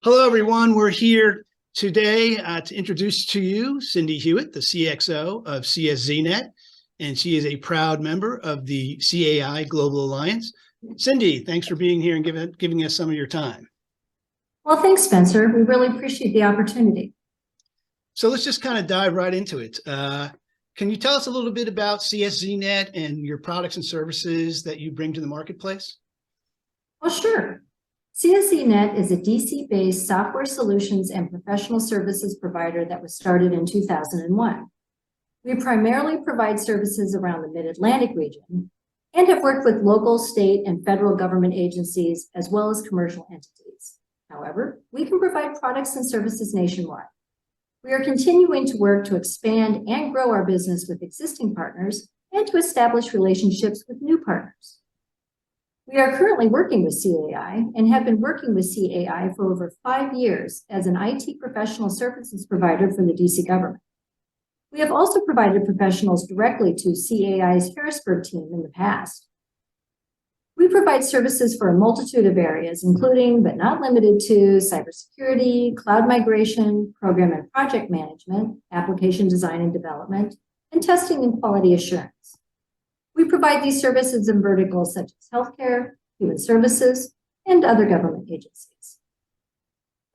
Hello, everyone. We're here today to introduce to you Cindy Hewett, the CXO of CSZNet, and she is a proud member of the CAI Global Alliance. Cindy, thanks for being here and giving us some of your time. Well, thanks, Spencer. We really appreciate the opportunity. So let's just kind of dive right into it. Can you tell us a little bit about CSZNet and your products and services that you bring to the marketplace? Well, sure. CSZNet is a DC-based software solutions and professional services provider that was started in 2001. We primarily provide services around the Mid-Atlantic region and have worked with local, state, and federal government agencies as well as commercial entities. However, we can provide products and services nationwide. We are continuing to work to expand and grow our business with existing partners and to establish relationships with new partners. We are currently working with CAI and have been working with CAI for over 5 years as an IT professional services provider for the DC government. We have also provided professionals directly to CAI's Harrisburg team in the past. We provide services for a multitude of areas, including but not limited to cybersecurity, cloud migration, program and project management, application design and development, and testing and quality assurance. We provide these services in verticals such as healthcare, human services, and other government agencies.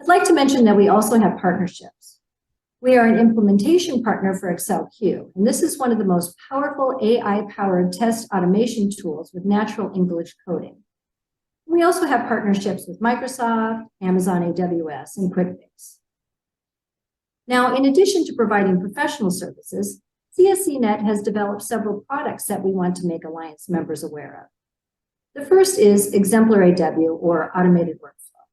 I'd like to mention that we also have partnerships. We are an implementation partner for ExcelQ, and this is one of the most powerful AI-powered test automation tools with natural English coding. We also have partnerships with Microsoft, Amazon AWS, and QuickBase. Now, in addition to providing professional services, CSZNet has developed several products that we want to make Alliance members aware of. The first is Exemplar AW, or Automated Workflow.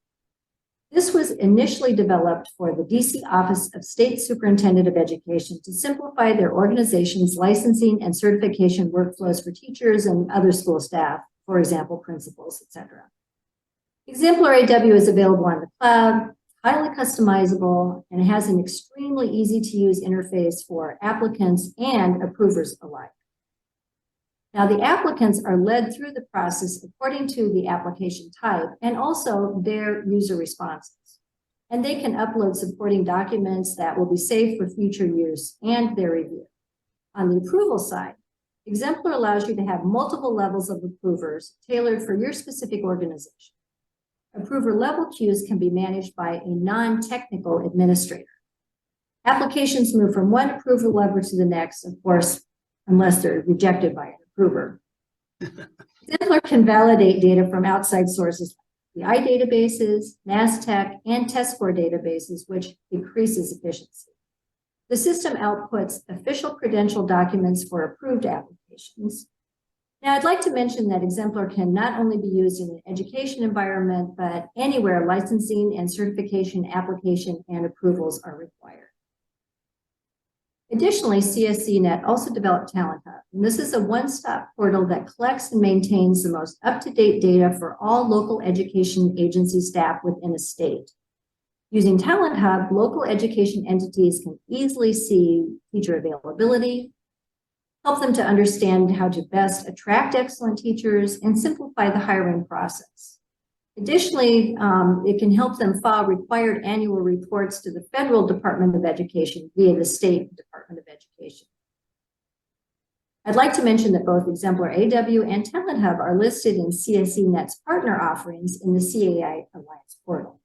This was initially developed for the DC Office of State Superintendent of Education to simplify their organization's licensing and certification workflows for teachers and other school staff, for example, principals, etc. Exemplar AW is available on the cloud, highly customizable, and has an extremely easy-to-use interface for applicants and approvers alike. Now, the applicants are led through the process according to the application type and also their user responses. And they can upload supporting documents that will be saved for future use and their review. On the approval side, Exemplar allows you to have multiple levels of approvers tailored for your specific organization. Approver level queues can be managed by a non-technical administrator. Applications move from one approval level to the next, of course, unless they're rejected by an approver. Exemplar can validate data from outside sources like PI databases, NASTech, and test score databases, which increases efficiency. The system outputs official credential documents for approved applications. Now, I'd like to mention that Exemplar can not only be used in an education environment, but anywhere licensing and certification application and approvals are required. Additionally, CSZNet also developed Talent Hub, and this is a one-stop portal that collects and maintains the most up-to-date data for all local education agency staff within a state. Using Talent Hub, local education entities can easily see teacher availability, help them to understand how to best attract excellent teachers, and simplify the hiring process. Additionally, it can help them file required annual reports to the Federal Department of Education via the State Department of Education. I'd like to mention that both Exemplar AW and Talent Hub are listed in CSZNet's partner offerings in the CAI Alliance portal.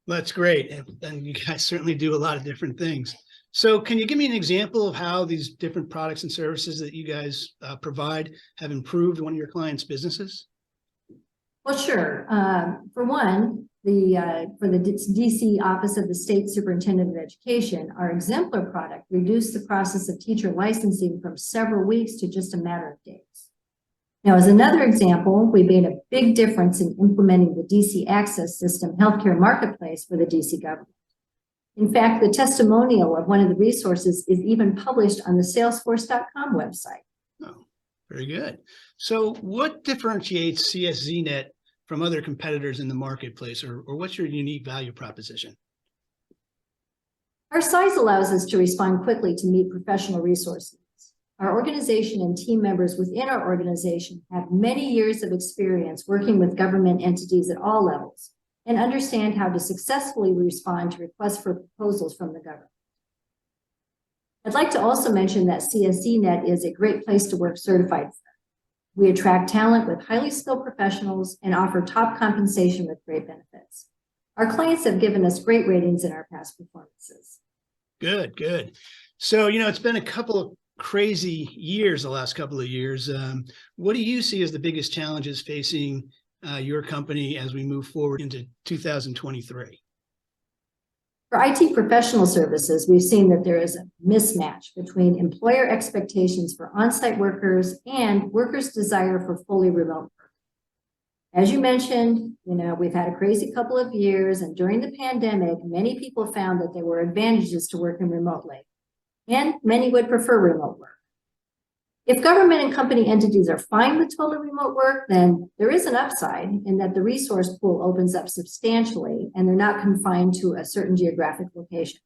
That's great. And you guys certainly do a lot of different things. So can you give me an example of how these different products and services that you guys provide have improved one of your clients' businesses? Well, sure. For one, for the DC Office of the State Superintendent of Education, our Exemplar product reduced the process of teacher licensing from several weeks to just a matter of days. Now, as another example, we made a big difference in implementing the DC Access System healthcare marketplace for the DC government. In fact, the testimonial of one of the resources is even published on the Salesforce.com website. Oh, very good. So what differentiates CSZNet from other competitors in the marketplace, or what's your unique value proposition? Our size allows us to respond quickly to meet professional resource needs. Our organization and team members within our organization have many years of experience working with government entities at all levels, and understand how to successfully respond to requests for proposals from the government. I'd like to also mention that CSZNet is a great place to work certified firm. We attract talent with highly skilled professionals and offer top compensation with great benefits. Our clients have given us great ratings in our past performances. Good, good. So, it's been a couple of crazy years, the last couple of years. What do you see as the biggest challenges facing your company as we move forward into 2023? For IT professional services, we've seen that there is a mismatch between employer expectations for on-site workers and workers' desire for fully remote work. As you mentioned, we've had a crazy couple of years, and during the pandemic, many people found that there were advantages to working remotely, and many would prefer remote work. If government and company entities are fine with totally remote work, then there is an upside in that the resource pool opens up substantially and they're not confined to a certain geographic location.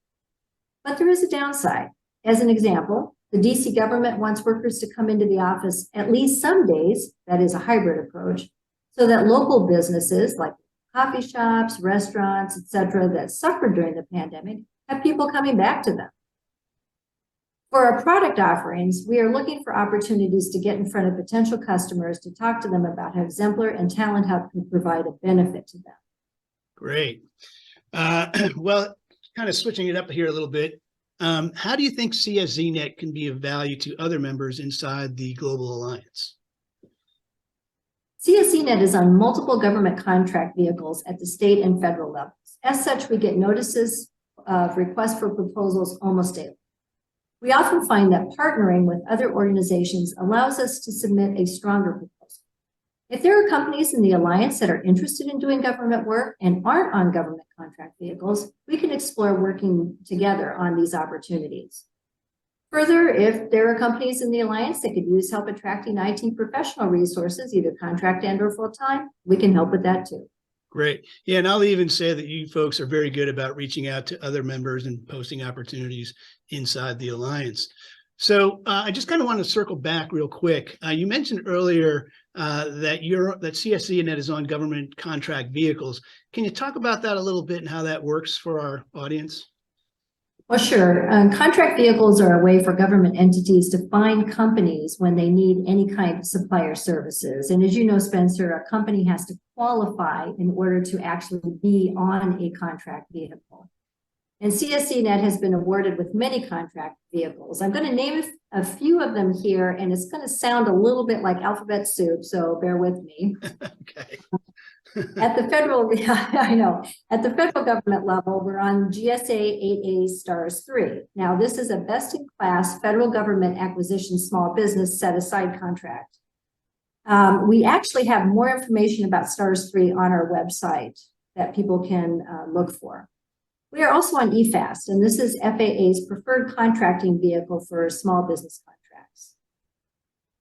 But there is a downside. As an example, the DC government wants workers to come into the office at least some days, that is a hybrid approach, so that local businesses like coffee shops, restaurants, etc., that suffered during the pandemic have people coming back to them. For our product offerings, we are looking for opportunities to get in front of potential customers to talk to them about how Exemplar and Talent Hub can provide a benefit to them. Great. Well, kind of switching it up here a little bit, how do you think CSZNet can be of value to other members inside the Global Alliance? CSZNet is on multiple government contract vehicles at the state and federal levels. As such, we get notices of requests for proposals almost daily. We often find that partnering with other organizations allows us to submit a stronger proposal. If there are companies in the Alliance that are interested in doing government work and aren't on government contract vehicles, we can explore working together on these opportunities. Further, if there are companies in the Alliance that could use help attracting IT professional resources, either contract and or full-time, we can help with that too. Great. Yeah, and I'll even say that you folks are very good about reaching out to other members and posting opportunities inside the Alliance. So I just kind of want to circle back real quick. You mentioned earlier that CSZNet is on government contract vehicles. Can you talk about that a little bit and how that works for our audience? Well, sure. Contract vehicles are a way for government entities to find companies when they need any kind of supplier services. And as you know, Spencer, a company has to qualify in order to actually be on a contract vehicle. And CSZNet has been awarded with many contract vehicles. I'm going to name a few of them here, and it's going to sound a little bit like alphabet soup, so bear with me. Okay. At the federal, I know, at the federal government level, we're on GSA 8A Stars 3. Now, this is a best-in-class federal government acquisition small business set-aside contract. We actually have more information about Stars 3 on our website that people can look for. We are also on EFAST, and this is FAA's preferred contracting vehicle for small business contracts.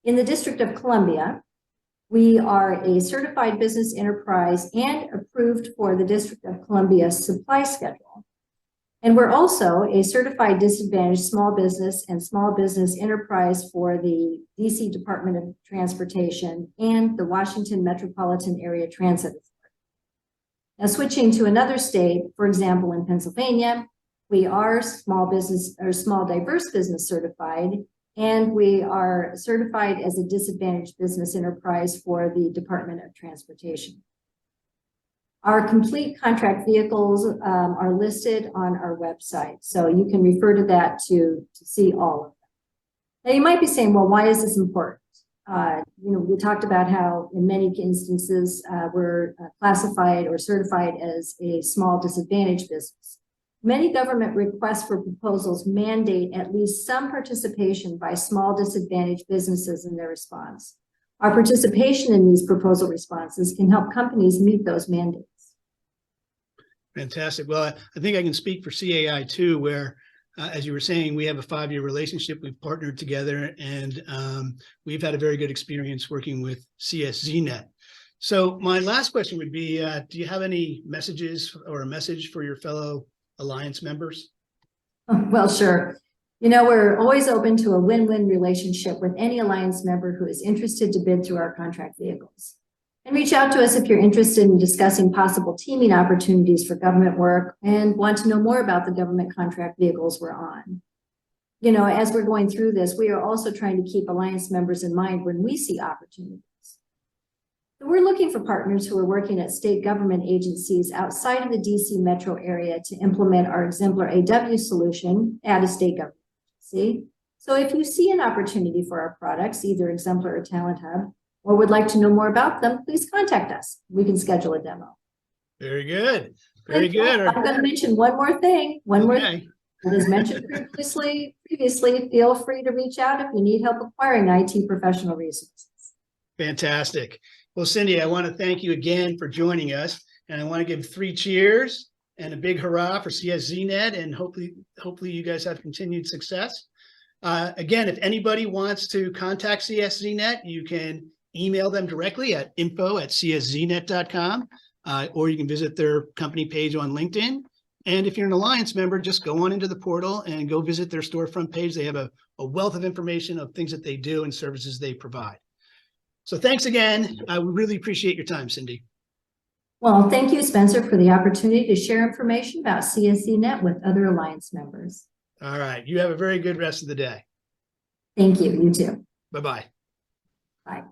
In the District of Columbia, we are a certified business enterprise and approved for the District of Columbia supply schedule. And we're also a certified disadvantaged small business and small business enterprise for the DC Department of Transportation and the Washington Metropolitan Area Transit Authority. Now, switching to another state, for example, in Pennsylvania, we are small business or small diverse business certified, and we are certified as a disadvantaged business enterprise for the Department of Transportation. Our complete contract vehicles are listed on our website, so you can refer to that to see all of them. Now, you might be saying, well, why is this important? We talked about how in many instances we're classified or certified as a small disadvantaged business. Many government requests for proposals mandate at least some participation by small disadvantaged businesses in their response. Our participation in these proposal responses can help companies meet those mandates. Fantastic. Well, I think I can speak for CAI too, where as you were saying, we have a 5-year relationship. We've partnered together, and we've had a very good experience working with CSZNet. So my last question would be, do you have any messages or a message for your fellow Alliance members? Well, sure. We're always open to a win-win relationship with any Alliance member who is interested to bid through our contract vehicles. And reach out to us if you're interested in discussing possible teaming opportunities for government work and want to know more about the government contract vehicles we're on. You know, as we're going through this, we are also trying to keep Alliance members in mind when we see opportunities. So we're looking for partners who are working at state government agencies outside of the DC metro area to implement our exemplar AW solution at a state government agency. So if you see an opportunity for our products, either Exemplar or Talent Hub, or would like to know more about them, please contact us. We can schedule a demo. Very good. Very good. I'm going to mention one more thing. One more Okay. thing. As mentioned previously, feel free to reach out if you need help acquiring IT professional resources. Fantastic. Well, Cindy, I want to thank you again for joining us. And I want to give 3 cheers and a big hurrah for CSZNet. And hopefully you guys have continued success. Again, if anybody wants to contact CSZNet, you can email them directly at info@csznet.com, or you can visit their company page on LinkedIn. And if you're an Alliance member, just go on into the portal and go visit their storefront page. They have a wealth of information of things that they do and services they provide. So thanks again. I really appreciate your time, Cindy. Well, thank you, Spencer, for the opportunity to share information about CSZNet with other Alliance members. All right. You have a very good rest of the day. Thank you. You too. Bye-bye. Bye.